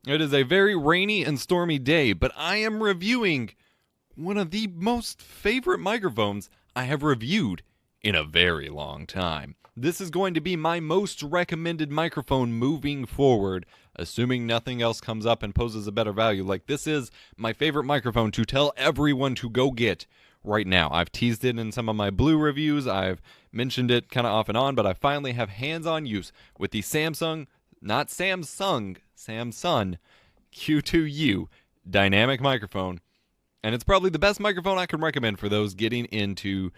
It is a very rainy and stormy day, but I am reviewing one of the most favorite microphones I have reviewed in a very long time. This is going to be my most recommended microphone moving forward, assuming nothing else comes up and poses a better value. Like, this is my favorite microphone to tell everyone to go get right now. I've teased it in some of my Blue reviews. I've mentioned it kind of off and on, but I finally have hands-on use with the Samsung Q2U dynamic microphone. And it's probably the best microphone I can recommend for those getting into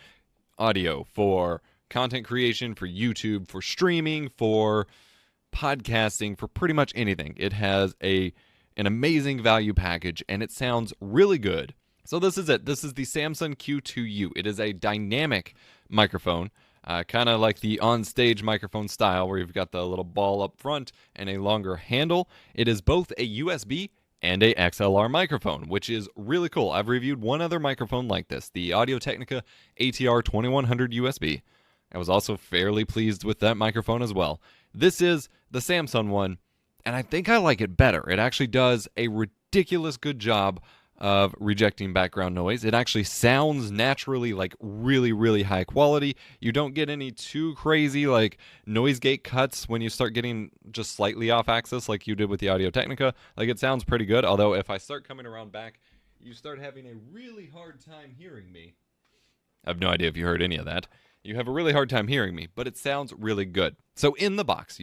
audio, for content creation, for YouTube, for streaming, for podcasting, for pretty much anything. It has an amazing value package, and it sounds really good. So this is it. This is the Samson Q2U. It is a dynamic microphone, kind of like the on-stage microphone style, where you've got the little ball up front and a longer handle. It is both a USB and a XLR microphone, which is really cool. I've reviewed one other microphone like this, the Audio-Technica ATR 2100 USB. I was also fairly pleased with that microphone as well. This is the Samsung one, and I think I like it better. It actually does a ridiculous good job of rejecting background noise. It actually sounds naturally, like really, really high quality. You don't get any too crazy like noise gate cuts when you start getting just slightly off axis like you did with the Audio-Technica. Like, it sounds pretty good, although if I start coming around back, you start having a really hard time hearing me. I have no idea if you heard any of that. You have a really hard time hearing me, but it sounds really good. So in the box,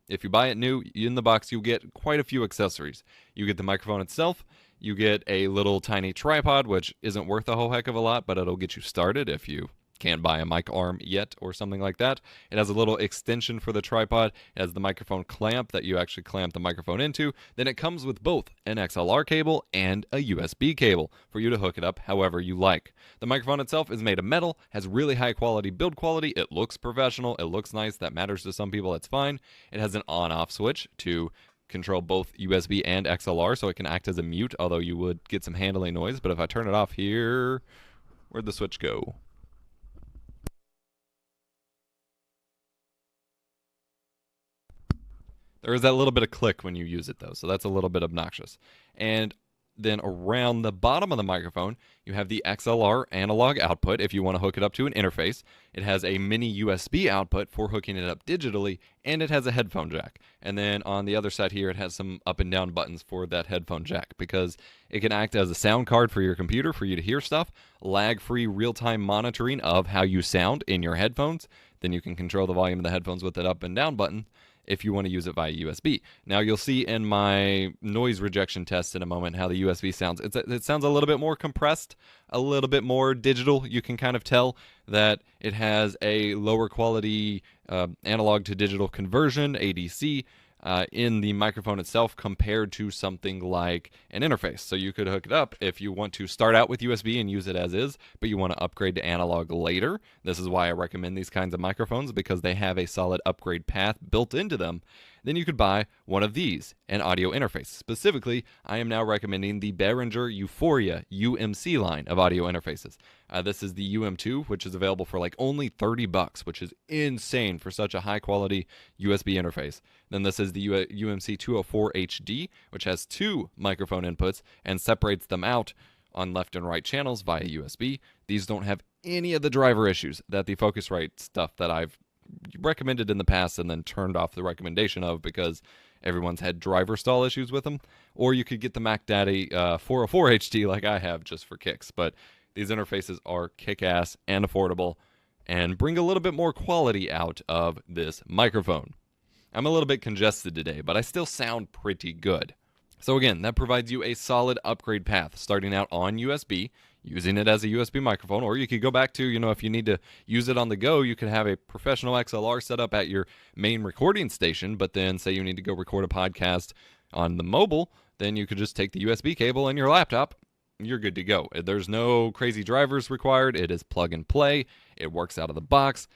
if you buy it new, in the box you'll get quite a few accessories. You get the microphone itself. You get a little tiny tripod, which isn't worth a whole heck of a lot, but it'll get you started if you can't buy a mic arm yet or something like that. It has a little extension for the tripod. It has the microphone clamp that you actually clamp the microphone into. Then it comes with both an XLR cable and a USB cable for you to hook it up however you like. The microphone itself is made of metal, has really high quality build quality. It looks professional. It looks nice. That matters to some people. It's fine. It has an on-off switch to control both USB and XLR, so it can act as a mute, although you would get some handling noise. But if I turn it off here, where'd the switch go? There is that little bit of click when you use it, though, so that's a little bit obnoxious. And then around the bottom of the microphone, you have the XLR analog output if you want to hook it up to an interface. It has a mini USB output for hooking it up digitally, and it has a headphone jack. And then on the other side here, it has some up and down buttons for that headphone jack, because it can act as a sound card for your computer for you to hear stuff, lag-free real-time monitoring of how you sound in your headphones. Then you can control the volume of the headphones with that up and down button if you want to use it via USB. Now, you'll see in my noise rejection test in a moment how the USB sounds. It sounds a little bit more compressed, a little bit more digital. You can kind of tell that it has a lower quality analog to digital conversion, ADC, in the microphone itself compared to something like an interface. So you could hook it up if you want to start out with USB and use it as is, but you want to upgrade to analog later. This is why I recommend these kinds of microphones, because they have a solid upgrade path built into them. Then you could buy one of these, an audio interface. Specifically, I am now recommending the Behringer Euphoria UMC line of audio interfaces. This is the UM2, which is available for like only $30, which is insane for such a high quality USB interface. Then this is the UMC 204 HD, which has two microphone inputs and separates them out on left and right channels via USB. These don't have any of the driver issues that the Focusrite stuff that I've recommended in the past and then turned off the recommendation of because everyone's had driver stall issues with them. Or you could get the Mac Daddy 404 HD like I have just for kicks. But these interfaces are kick-ass and affordable and bring a little bit more quality out of this microphone. I'm a little bit congested today, but I still sound pretty good. So again, that provides you a solid upgrade path, starting out on USB, using it as a USB microphone, or you could go back to, if you need to use it on the go, you could have a professional XLR set up at your main recording station, but then say you need to go record a podcast on the mobile, then you could just take the USB cable in your laptop. You're good to go. There's no crazy drivers required. It is plug and play. It works out of the box.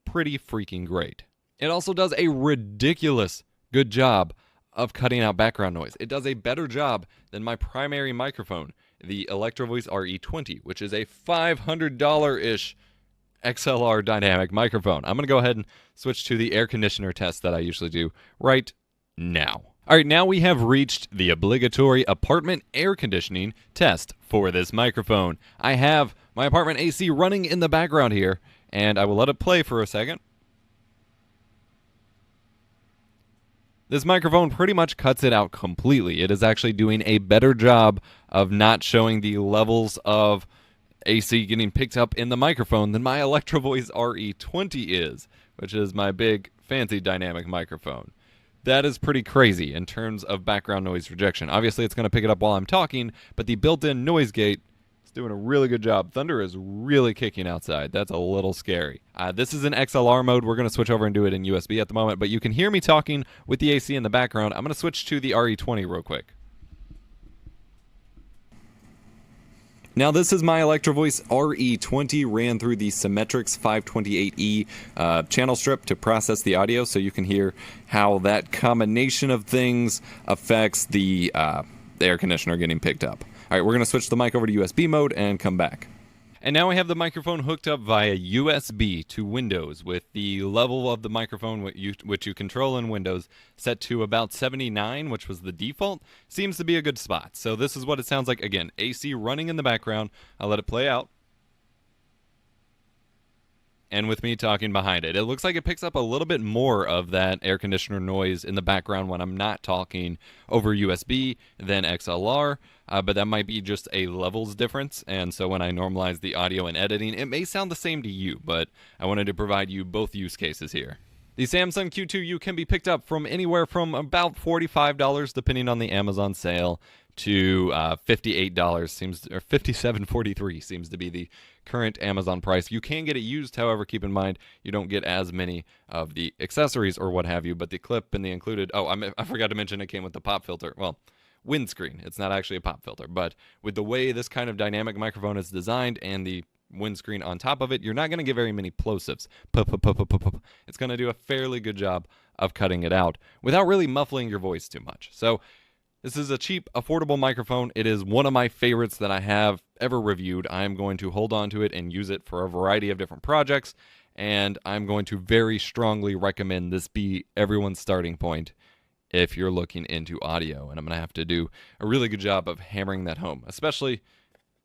Pretty freaking great. It also does a ridiculous good job of cutting out background noise. It does a better job than my primary microphone, the Electrovoice RE20, which is a $500-ish XLR dynamic microphone. I'm going to go ahead and switch to the air conditioner test that I usually do right now. All right, now we have reached the obligatory apartment air conditioning test for this microphone. I have my apartment AC running in the background here, and I will let it play for a second. This microphone pretty much cuts it out completely. It is actually doing a better job of not showing the levels of AC getting picked up in the microphone than my Electro Voice RE20 is, which is my big fancy dynamic microphone. That is pretty crazy in terms of background noise rejection. Obviously, it's going to pick it up while I'm talking, but the built-in noise gate is doing a really good job. Thunder is really kicking outside. That's a little scary. This is in XLR mode. We're going to switch over and do it in USB at the moment, but you can hear me talking with the AC in the background. I'm going to switch to the RE20 real quick. Now, this is my Electro Voice RE20, ran through the Symmetrix 528E channel strip to process the audio, so you can hear how that combination of things affects the air conditioner getting picked up. All right, we're going to switch the mic over to USB mode and come back. And now we have the microphone hooked up via USB to Windows with the level of the microphone which you control in Windows set to about 79, which was the default. Seems to be a good spot. So this is what it sounds like. Again, AC running in the background. I'll let it play out. And with me talking behind it. It looks like it picks up a little bit more of that air conditioner noise in the background when I'm not talking over USB than XLR, but that might be just a levels difference, and so when I normalize the audio and editing, it may sound the same to you, but I wanted to provide you both use cases here. The Samson Q2U can be picked up from anywhere from about $45, depending on the Amazon sale, to $58 or $57.43 seems to be the current Amazon price. You can get it used, however, keep in mind you don't get as many of the accessories or what have you, but the clip and the included, I forgot to mention it came with the pop filter. Well, windscreen. It's not actually a pop filter, but with the way this kind of dynamic microphone is designed and the windscreen on top of it, you're not going to get very many plosives. It's going to do a fairly good job of cutting it out without really muffling your voice too much. So this is a cheap, affordable microphone. It is one of my favorites that I have ever reviewed. I am going to hold on to it and use it for a variety of different projects, and I'm going to very strongly recommend this be everyone's starting point if you're looking into audio. And I'm going to have to do a really good job of hammering that home, especially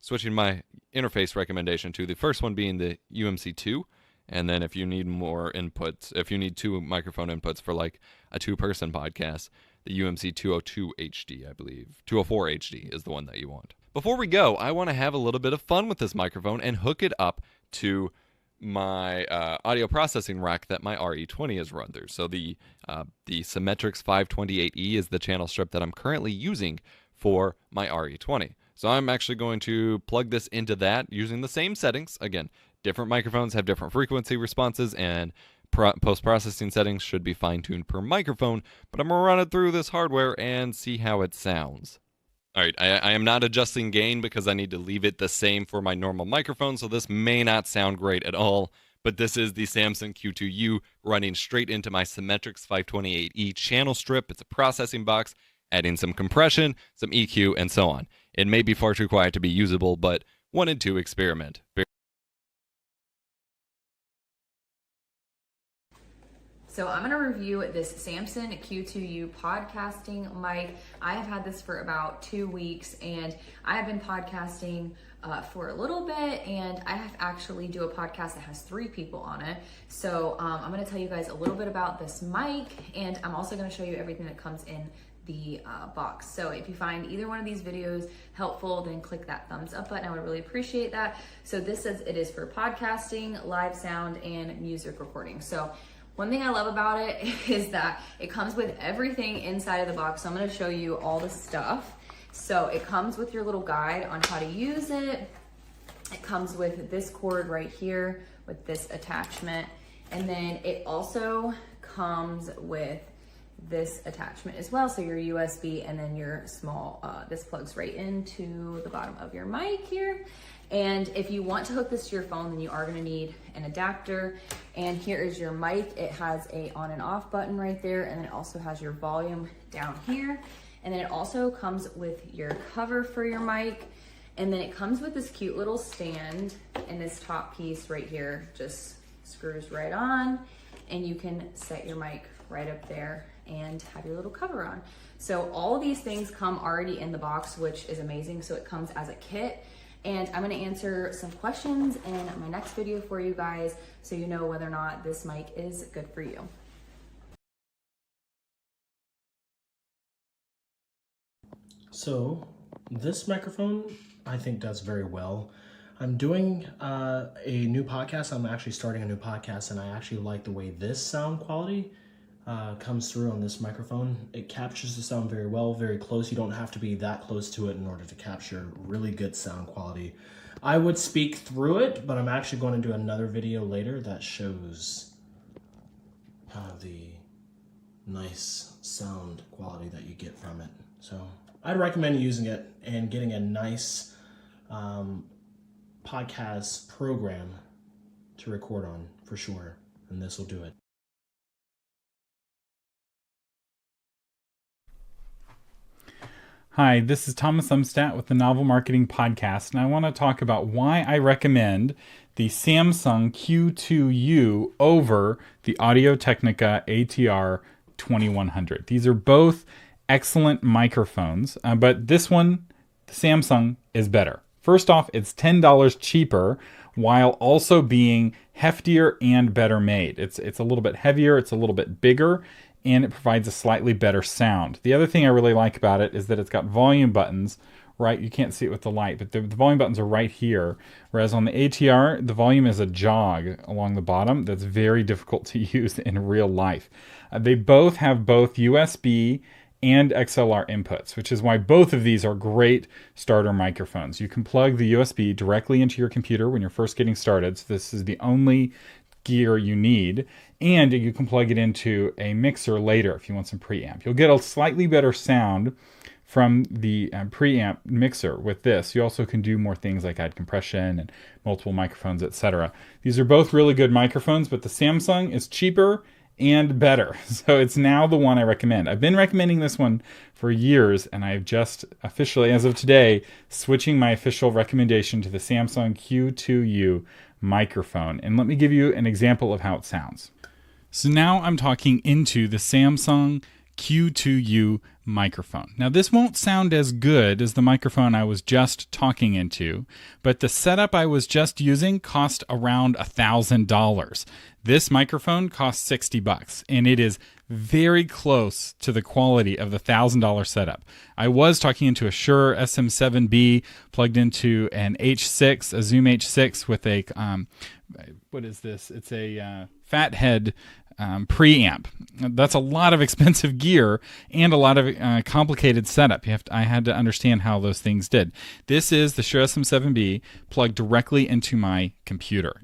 switching my interface recommendation to the first one being the UMC2. And then if you need more inputs, if you need two microphone inputs for like a two-person podcast, the UMC 202 HD, I believe. 204 HD is the one that you want. Before we go, I want to have a little bit of fun with this microphone and hook it up to my audio processing rack that my RE20 is run through. So the Symmetrix 528E is the channel strip that I'm currently using for my RE20. So I'm actually going to plug this into that using the same settings. Again, different microphones have different frequency responses, and post-processing settings should be fine-tuned per microphone, but I'm going to run it through this hardware and see how it sounds. All right, I am not adjusting gain because I need to leave it the same for my normal microphone, so this may not sound great at all, but this is the Samson Q2U running straight into my Symmetrix 528E channel strip. It's a processing box, adding some compression, some EQ, and so on. It may be far too quiet to be usable, but wanted to experiment. So I'm going to review this Samson Q2U podcasting mic. I have had this for about 2 weeks, and I have been podcasting for a little bit, and I have actually do a podcast that has 3 people on it. So I'm going to tell you guys a little bit about this mic, and I'm also going to show you everything that comes in the box. So if you find either one of these videos helpful, then click that thumbs up button. I would really appreciate that. So this says it is for podcasting, live sound, and music recording. So one thing I love about it is that it comes with everything inside of the box. So I'm going to show you all the stuff. So it comes with your little guide on how to use it. It comes with this cord right here with this attachment. And then it also comes with this attachment as well. So your USB and then your small, this plugs right into the bottom of your mic here. And if you want to hook this to your phone, then you are going to need an adapter. And here is your mic. It has a on and off button right there. And then it also has your volume down here. And then it also comes with your cover for your mic. And then it comes with this cute little stand, and this top piece right here just screws right on, and you can set your mic right up there and have your little cover on. So all of these things come already in the box, which is amazing. So it comes as a kit. And I'm gonna answer some questions in my next video for you guys so you know whether or not this mic is good for you. So this microphone I think does very well. I'm doing a new podcast. I'm actually starting a new podcast, and I actually like the way this sound quality comes through on this microphone. It captures the sound very well, very close. You don't have to be that close to it in order to capture really good sound quality. I would speak through it, but I'm actually going to do another video later that shows the nice sound quality that you get from it. So I'd recommend using it and getting a nice podcast program to record on for sure, and this will do it. Hi, this is Thomas Umstadt with the Novel Marketing Podcast, and I want to talk about why I recommend the Samson Q2U over the Audio-Technica ATR 2100. These are both excellent microphones, but this one, the Samsung, is better. First off, it's $10 cheaper while also being heftier and better made. It's a little bit heavier, it's a little bit bigger, and it provides a slightly better sound. The other thing I really like about it is that it's got volume buttons, right? You can't see it with the light, but the volume buttons are right here. Whereas on the ATR, the volume is a jog along the bottom that's very difficult to use in real life. They both have both USB and XLR inputs, which is why both of these are great starter microphones. You can plug the USB directly into your computer when you're first getting started. So this is the only gear you need, and you can plug it into a mixer later if you want some preamp. You'll get a slightly better sound from the preamp mixer with this. You also can do more things like add compression and multiple microphones, etc. These are both really good microphones, but the Samsung is cheaper and better. So it's now the one I recommend. I've been recommending this one for years, and I've just officially, as of today, switching my official recommendation to the Samson Q2U microphone. And let me give you an example of how it sounds. So now I'm talking into the Samson Q2U microphone. Now this won't sound as good as the microphone I was just talking into, but the setup I was just using cost around $1,000. This microphone costs $60, and it is very close to the quality of the $1,000 setup. I was talking into a Shure SM7B plugged into an H6, a Zoom H6 with a, what is this? It's a Fathead preamp. That's a lot of expensive gear and a lot of complicated setup. I had to understand how those things did. This is the Shure SM7B plugged directly into my computer.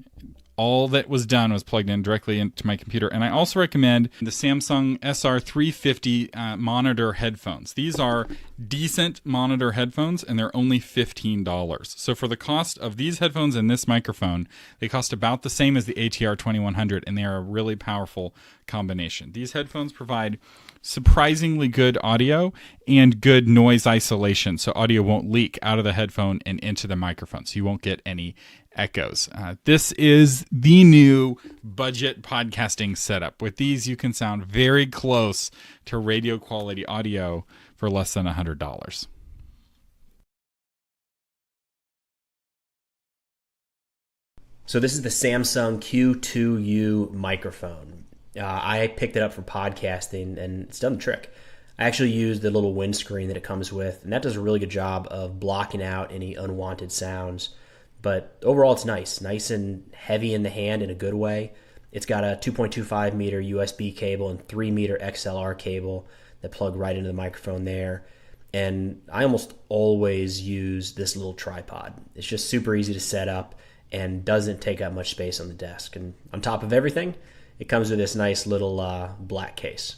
All that was done was plugged in directly into my computer. And I also recommend the Samsung SR350 monitor headphones. These are decent monitor headphones, and they're only $15. So for the cost of these headphones and this microphone, they cost about the same as the ATR 2100, and they are a really powerful combination. These headphones provide surprisingly good audio and good noise isolation, so audio won't leak out of the headphone and into the microphone, so you won't get any echoes. This is the new budget podcasting setup. With these, you can sound very close to radio quality audio for less than $100. So this is the Samson Q2U microphone. I picked it up for podcasting, and it's done the trick. I actually use the little windscreen that it comes with, and that does a really good job of blocking out any unwanted sounds. But overall, it's nice and heavy in the hand in a good way. It's got a 2.25 meter USB cable and 3 meter XLR cable that plug right into the microphone there. And I almost always use this little tripod. It's just super easy to set up and doesn't take up much space on the desk. And on top of everything, it comes with this nice little black case.